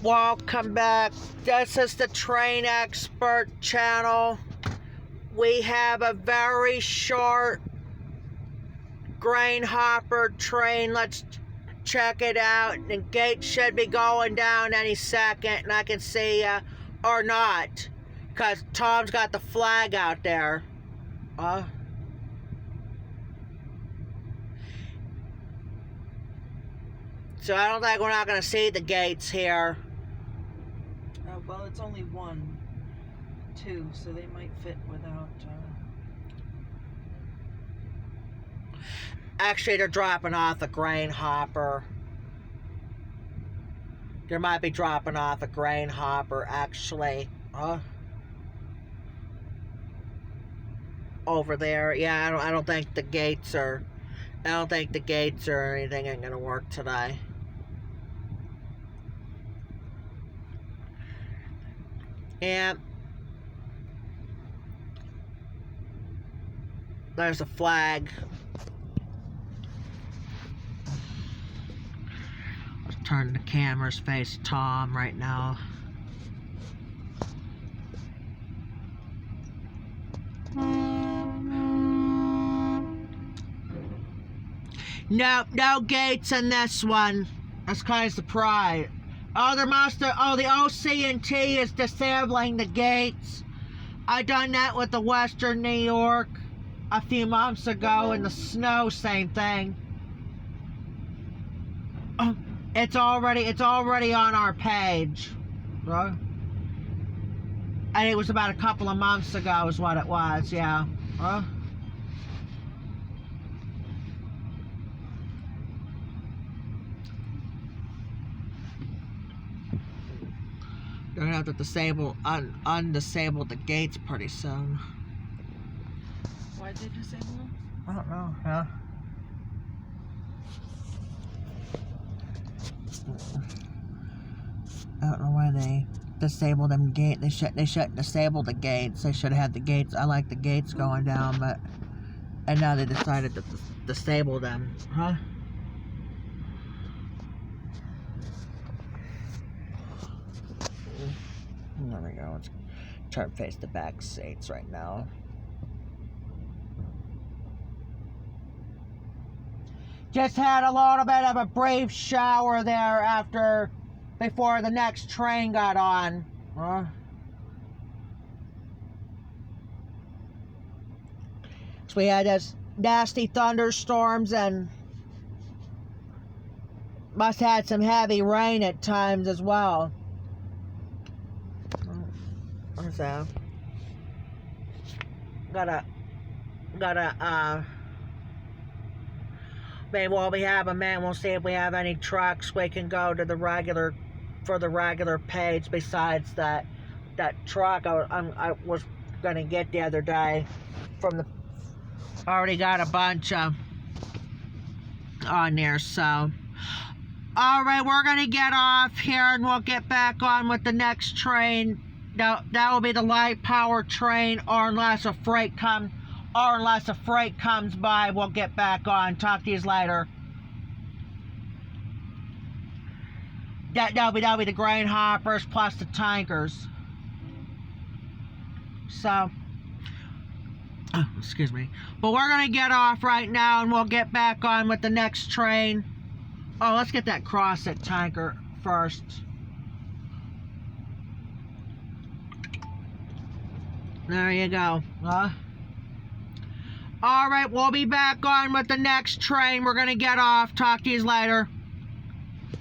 Welcome back. This is the Train Expert channel. We have a very short grain hopper train. Let's check it out. The gate should be going down any second, and I can see ya, or not, because Tom's got the flag out there. So I don't think we're not going to see the gates here. Well, it's only 1, 2, so they might fit without... Actually, they're dropping off a grain hopper. They might be dropping off a grain hopper, actually. Over there. Yeah, I don't think the gates are... I don't think the gates or anything ain't gonna work today. Yeah. There's a flag. Let's turn the camera's face Tom right now. No gates in this one. That's kind of surprised. Oh, the OC&T is disabling the gates. I done that with the Western New York a few months ago in the snow, same thing. It's already on our page. Right? And it was about a couple of months ago is what it was, yeah. They're gonna have to undisable the gates pretty soon. Why'd they disable them? I don't know, huh? I don't know why they disabled them gate. They shouldn't disable the gates. They should have had the gates. I like the gates going down, but and now they decided to disable them, huh? There we go. Let's try to face the back seats right now. Just had a little bit of a brief shower there before the next train got on. So we had this nasty thunderstorms and must have had some heavy rain at times as well. So maybe while we have a man, we'll see if we have any trucks we can go to the regular page besides that truck I was gonna get the other day from the. Already got a bunch on there, so. Alright, we're gonna get off here and we'll get back on with the next train. That will be the light power train, or unless a freight comes by, we'll get back on. Talk to you later. That'll be the grain hoppers plus the tankers. So, excuse me. But we're gonna get off right now and we'll get back on with the next train. Oh, let's get that crosset tanker first. There you go. Alright, we'll be back on with the next train. We're gonna get off. Talk to you later.